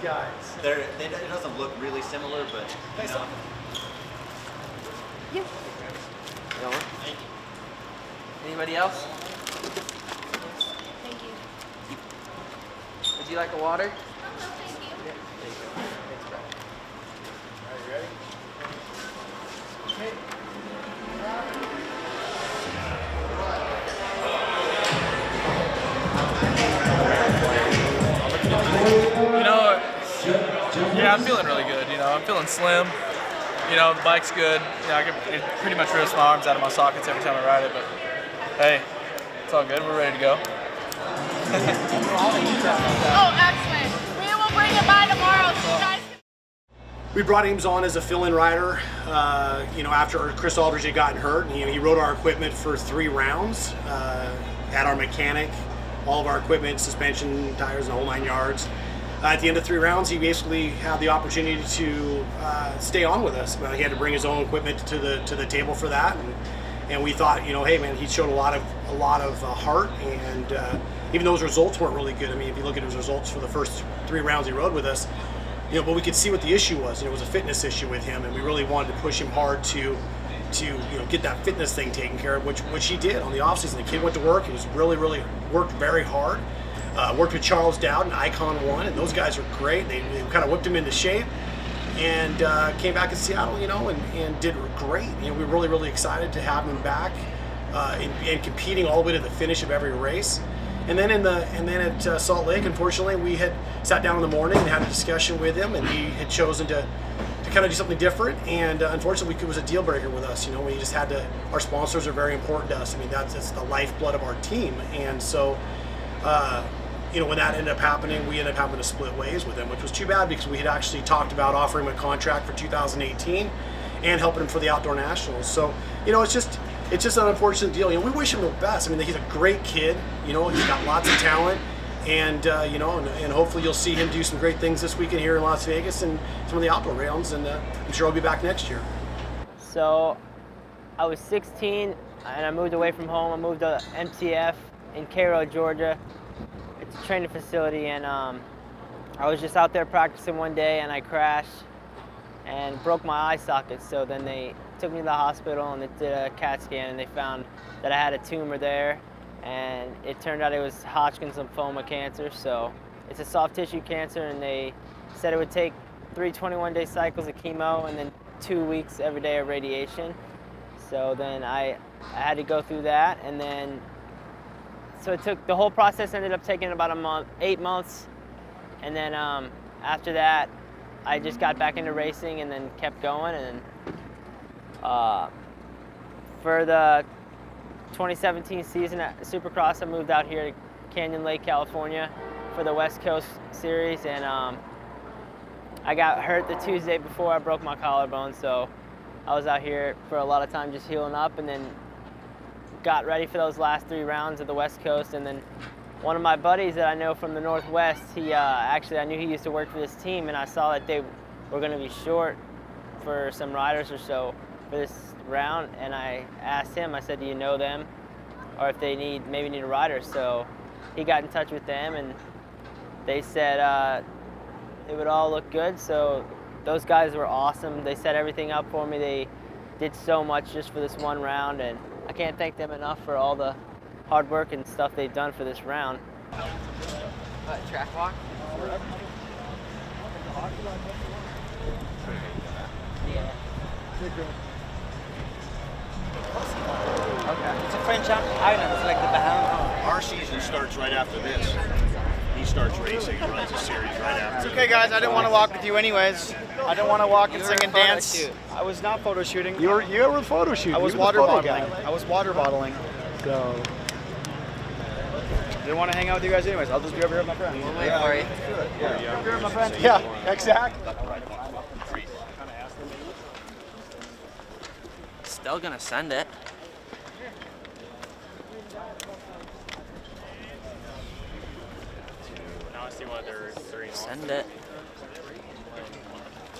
guys. It doesn't look really similar, but you know. Yeah. Thank you. Anybody else? Thank you. Would you like a water? No, thank you. Yeah. There you go. Thanks, bro. Are you ready? Okay. You know, yeah, I'm feeling really good. You know, I'm feeling slim. You know, the bike's good. You know, it pretty much rips my arms out of my sockets every time I ride it, but hey, it's all good. We're ready to go. Oh, excellent. We will bring it by tomorrow so you guys can... We brought Ames on as a fill-in rider, you know, after Chris Aldridge had gotten hurt. And, you know, he rode our equipment for 3 rounds, had our mechanic, all of our equipment, suspension, tires, the whole 9 yards. At the end of 3 rounds, he basically had the opportunity to stay on with us. He had to bring his own equipment to the table for that, and we thought, you know, hey man, he showed a lot of heart, and even though his results weren't really good. I mean, if you look at his results for the first 3 rounds he rode with us, you know, but we could see what the issue was. You know, it was a fitness issue with him, and we really wanted to push him hard to you know, get that fitness thing taken care of, which he did on the off season. The kid went to work. He was really worked very hard. Worked with Charles Dowd and Icon 1, and those guys are great. They kind of whipped him into shape, and came back in Seattle, you know, and did great. You know, we were really excited to have him back and competing all the way to the finish of every race. And then at Salt Lake, unfortunately, we had sat down in the morning and had a discussion with him, and he had chosen to kind of do something different. And unfortunately, it was a deal breaker with us. You know, we just had to. Our sponsors are very important to us. I mean, that's the lifeblood of our team, and so. You know, when that ended up happening, we ended up having to split ways with him, which was too bad because we had actually talked about offering him a contract for 2018 and helping him for the Outdoor Nationals. So, you know, it's just an unfortunate deal. You know, we wish him the best. I mean, he's a great kid. You know, he's got lots of talent, and you know, and hopefully you'll see him do some great things this weekend here in Las Vegas and some of the outdoor rounds. And I'm sure he'll be back next year. So, I was 16 and I moved away from home. I moved to MTF in Cairo, Georgia. It's a training facility, and I was just out there practicing one day and I crashed and broke my eye socket. So then they took me to the hospital and they did a CAT scan, and they found that I had a tumor there, and it turned out it was Hodgkin's lymphoma cancer. So it's a soft tissue cancer, and they said it would take 3 21-day cycles of chemo and then 2 weeks every day of radiation. So then I had to go through that, and then so it took, the whole process ended up taking about 8 months, and then after that, I just got back into racing and then kept going. And for the 2017 season at Supercross, I moved out here to Canyon Lake, California for the West Coast Series, and I got hurt the Tuesday before I broke my collarbone, so I was out here for a lot of time just healing up, and then got ready for those last 3 rounds of the West Coast. And then one of my buddies that I know from the Northwest, he actually, I knew he used to work for this team, and I saw that they were going to be short for some riders or so for this round, and I asked him, I said, do you know them, or if they maybe need a rider? So he got in touch with them, and they said it would all look good. So those guys were awesome. They set everything up for me. They did so much just for this one round, and I can't thank them enough for all the hard work and stuff they've done for this round. Track walk? Yeah. Okay. It's a French island. It's like the Bahamas. Our season starts right after this. He starts racing and runs a series right after. It's okay, guys. I didn't want to walk with you anyways. I didn't want to walk and sing and dance. I was not photo shooting. You were photo shooting. I was water bottling. I was water bottling. So. Didn't want to hang out with you guys anyways. I'll just be over here with my friend. We'll wait for you. Yeah. Over here with my friend. Yeah, exactly. Still gonna send it. Now I see why they're 3 and Send it.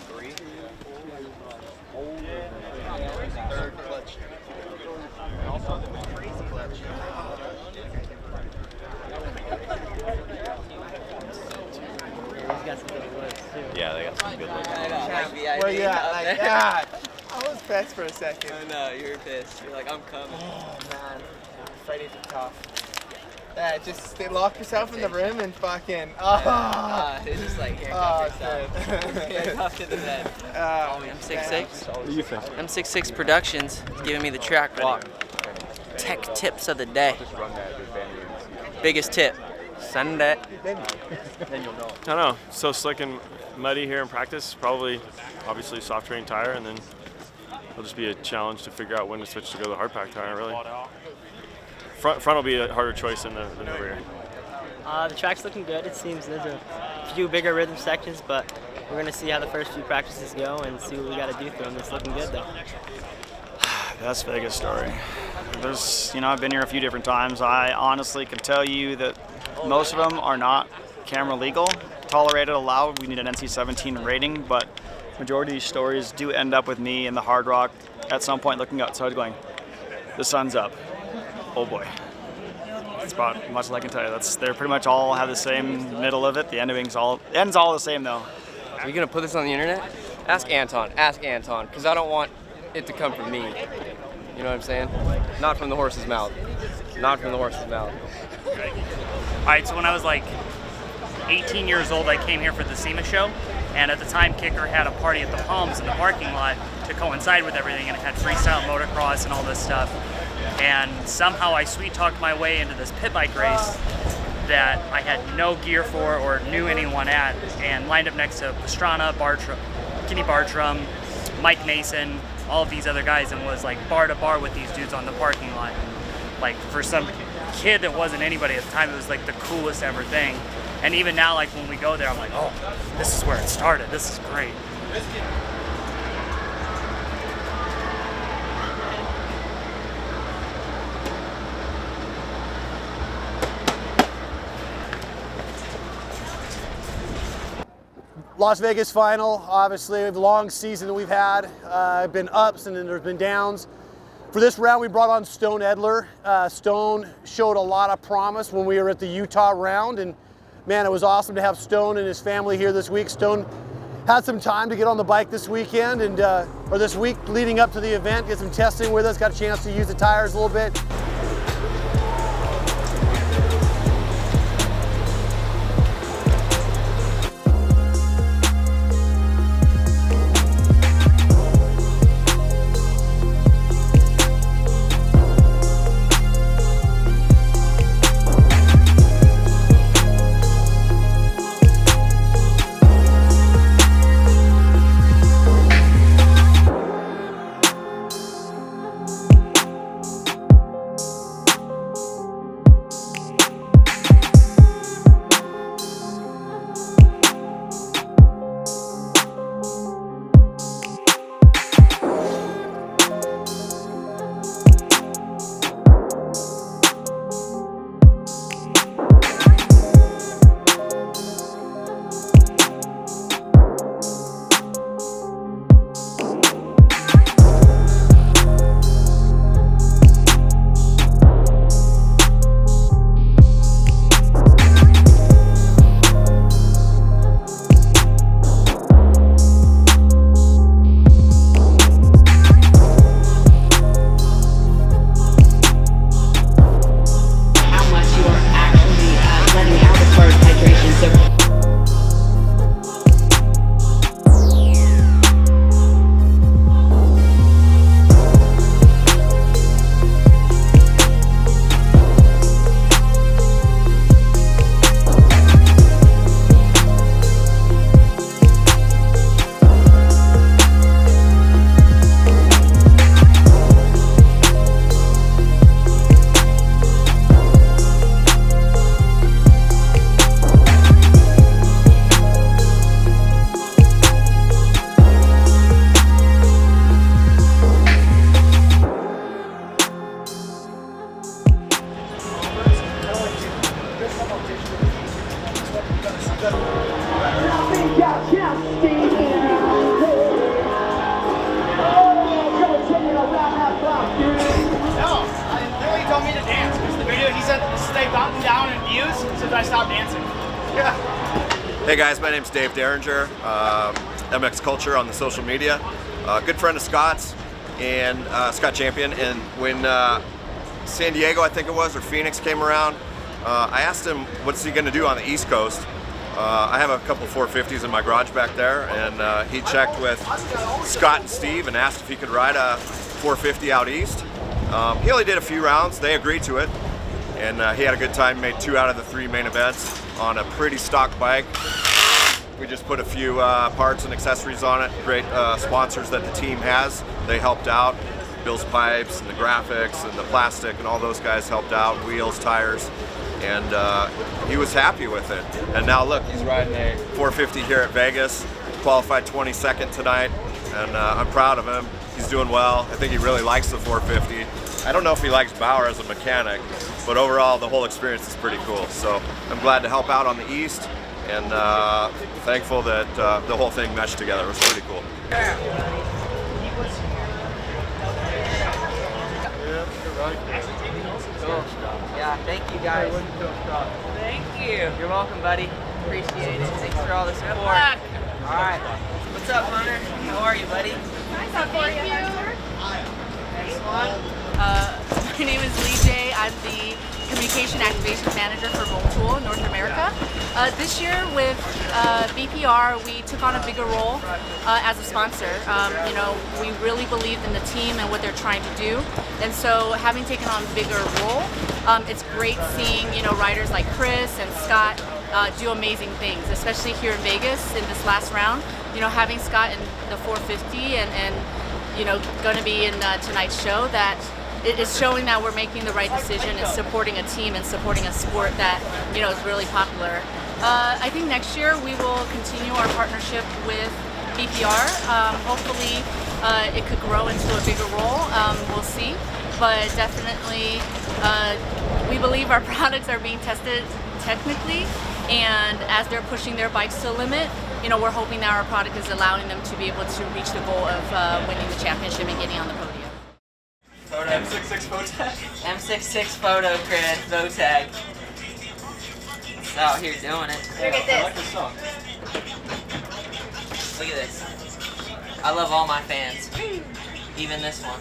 3. Third clutch. Also the crazy clutch. He's got Yeah, they got some good looks. Where you at? Like, yeah. I was pissed for a second. I know, you're pissed. You're like, I'm coming. Oh, man. Fridays are tough. Yeah, just lock yourself in the room and fucking. It's just like handcuff yourself. Handcuff to the bed. M66. M66 Productions is giving me the track walk. Tech tips of the day. Biggest tip. Send it. I don't know. So slick and muddy here in practice. Probably, obviously, soft terrain tire, and then it'll just be a challenge to figure out when to switch to go to the hard pack tire. Really, front will be a harder choice than the rear. The track's looking good. It seems there's a few bigger rhythm sections, but we're gonna see how the first few practices go and see what we got to do through them. It's looking good though. That's Vegas story. There's, I've been here a few different times. I honestly can tell you that most of them are not camera legal, tolerated, allowed. We need an NC-17 rating, but majority of these stories do end up with me in the hard rock at some point looking outside going, the sun's up. Oh boy. That's about much as I can tell you. They're pretty much all have the same middle of it. The ending's all the same though. Are you gonna put this on the internet? Ask Anton, because I don't want it to come from me. You know what I'm saying? Not from the horse's mouth. Not from the horse's mouth. All right, so when I was like 18 years old, I came here for the SEMA show, and at the time, Kicker had a party at the Palms in the parking lot to coincide with everything, and it had freestyle motocross and all this stuff. And somehow I sweet-talked my way into this pit bike race that I had no gear for or knew anyone at, and lined up next to Pastrana, Kenny Bartram, Mike Mason, all of these other guys, and was like bar to bar with these dudes on the parking lot. Like for some kid that wasn't anybody at the time, it was like the coolest ever thing. And even now, like when we go there, I'm like, oh, this is where it started. This is great. Las Vegas final, obviously, a long season that we've had. Been ups and then there's been downs. For this round, we brought on Stone Edler. Stone showed a lot of promise when we were at the Utah round, and man, it was awesome to have Stone and his family here this week. Stone had some time to get on the bike this weekend, and or this week leading up to the event, get some testing with us, got a chance to use the tires a little bit. He said they've gotten down in views since I stopped dancing. Yeah. Hey guys, my name's Dave Derringer, MX Culture on the social media. Good friend of Scott's and Scott Champion. And when San Diego, I think it was, or Phoenix came around, I asked him what's he going to do on the East Coast. I have a couple 450s in my garage back there, and he checked with Scott and Steve and asked if he could ride a 450 out east. He only did a few rounds. They agreed to it, and he had a good time. Made 2 out of the 3 main events on a pretty stock bike. We just put a few parts and accessories on it. Great sponsors that the team has. They helped out. Bill's Pipes and the graphics and the plastic and all those guys helped out. Wheels, tires, and he was happy with it. And now look, he's riding a 450 here at Vegas. Qualified 22nd tonight, and I'm proud of him. He's doing well. I think he really likes the 450. I don't know if he likes Bauer as a mechanic, but overall the whole experience is pretty cool. So I'm glad to help out on the East, and thankful that the whole thing meshed together. It was pretty cool. Cool. Yeah, thank you guys. Thank you. You're welcome, buddy. Appreciate it. Thanks for all the support. All right. What's up, Hunter? How are you, buddy? Thank you. Next one. My name is Lee J. I'm the Communication Activation Manager for Motul in North America. This year with BPR, we took on a bigger role as a sponsor. You know, we really believed in the team and what they're trying to do. And so having taken on a bigger role, it's great seeing, you know, riders like Chris and Scott do amazing things, especially here in Vegas in this last round. You know, having Scott in the 450 and you know, going to be in tonight's show, that it is showing that we're making the right decision and supporting a team and supporting a sport that, you know, is really popular. I think next year we will continue our partnership with BPR. Hopefully it could grow into a bigger role. We'll see. But definitely we believe our products are being tested technically, and as they're pushing their bikes to the limit, you know, we're hoping that our product is allowing them to be able to reach the goal of winning the championship and getting on the podium. M66 photo tag. M66 photo cred, photo tag. It's out here doing it. Look at I like this song. Look at this. I love all my fans. Even this one.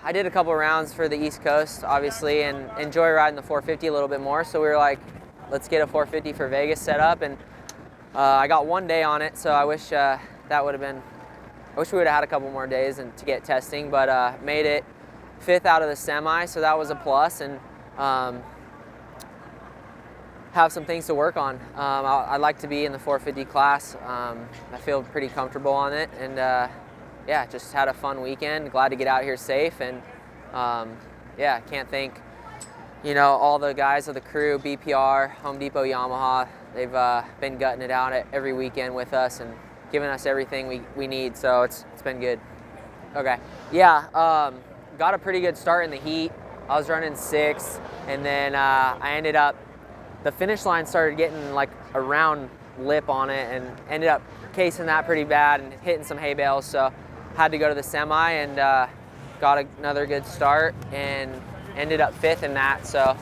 I did a couple rounds for the East Coast, obviously, and enjoy riding the 450 a little bit more. So we were like, let's get a 450 for Vegas set up, and I got 1 day on it. So I wish that would have been. I wish we would have had a couple more days and to get testing, but made it 5th out of the semi, so that was a plus, and have some things to work on. I'd like to be in the 450 class. I feel pretty comfortable on it, and yeah, just had a fun weekend. Glad to get out here safe, and yeah, can't thank, you know, all the guys of the crew, BPR, Home Depot, Yamaha. They've been gutting it out every weekend with us and giving us everything we need, so it's been good. Okay, yeah, got a pretty good start in the heat. I was running 6th, and then I ended up, the finish line started getting like a round lip on it, and ended up casing that pretty bad and hitting some hay bales, so had to go to the semi, and got another good start and ended up 5th in that. So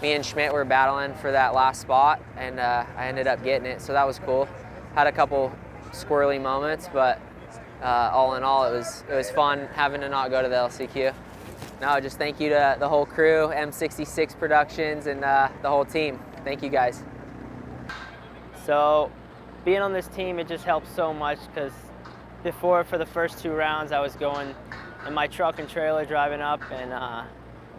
me and Schmidt were battling for that last spot, and I ended up getting it, so that was cool. Had a couple squirrely moments, but all in all, it was fun having to not go to the LCQ. No, just thank you to the whole crew, M66 Productions, and the whole team. Thank you guys. So being on this team, it just helps so much, because before, for the first 2 rounds, I was going in my truck and trailer driving up, and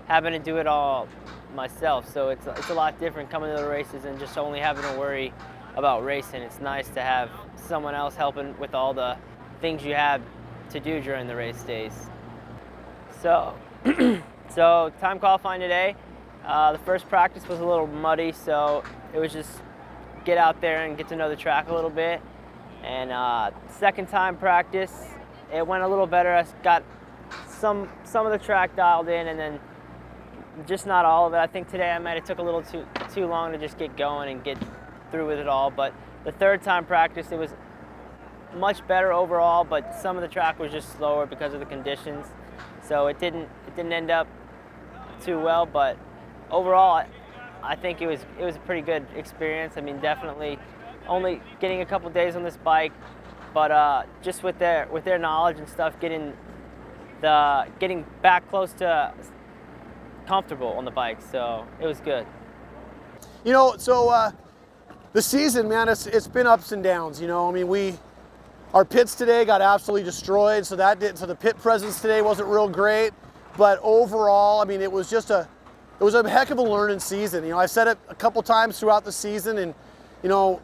having to do it all myself. So it's a lot different coming to the races and just only having to worry about racing. It's nice to have someone else helping with all the things you have to do during the race days. So, so time qualifying today, The first practice was a little muddy, so it was just get out there and get to know the track a little bit. And second time practice, it went a little better. I got some of the track dialed in, and then just not all of it. I think today I might have took a little too long to just get going and get through with it all. But the third time practice, it was much better overall, but some of the track was just slower because of the conditions. So it didn't end up too well, but overall I think it was a pretty good experience. I mean, definitely only getting a couple days on this bike, but just with their knowledge and stuff, getting back close to comfortable on the bike, so it was good. You know, so the season, man, it's been ups and downs. You know, I mean, our pits today got absolutely destroyed, so the pit presence today wasn't real great. But overall, I mean, it was a heck of a learning season. You know, I've said it a couple times throughout the season, and you know,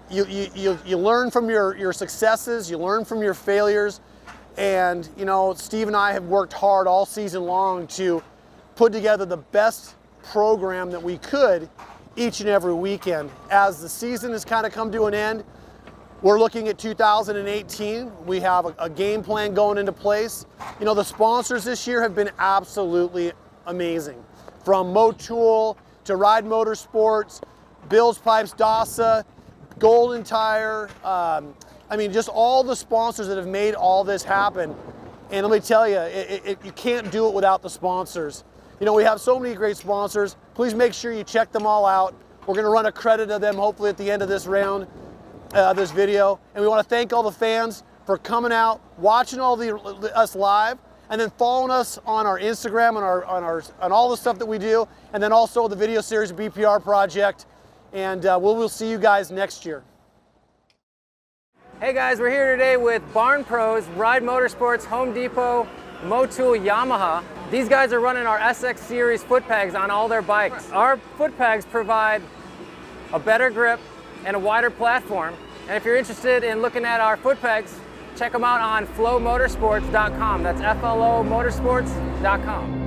you learn from your successes, you learn from your failures, and you know, Steve and I have worked hard all season long to put together the best program that we could each and every weekend. As the season has kind of come to an end, we're looking at 2018. We have a game plan going into place. You know, the sponsors this year have been absolutely amazing. From Motul to Ride Motorsports, Bill's Pipes, DASA, Golden Tire. I mean, just all the sponsors that have made all this happen. And let me tell you, you can't do it without the sponsors. You know, we have so many great sponsors. Please make sure you check them all out. We're going to run a credit of them hopefully at the end of this round. This video, and we want to thank all the fans for coming out, watching us live, and then following us on our Instagram and on all the stuff that we do, and then also the video series BPR project. And we'll see you guys next year. Hey guys, we're here today with Barn Pros, Ride Motorsports, Home Depot, Motul, Yamaha. These guys are running our SX Series foot pegs on all their bikes. Our foot pegs provide a better grip and a wider platform. And if you're interested in looking at our foot pegs, check them out on flowmotorsports.com. That's FLOmotorsports.com.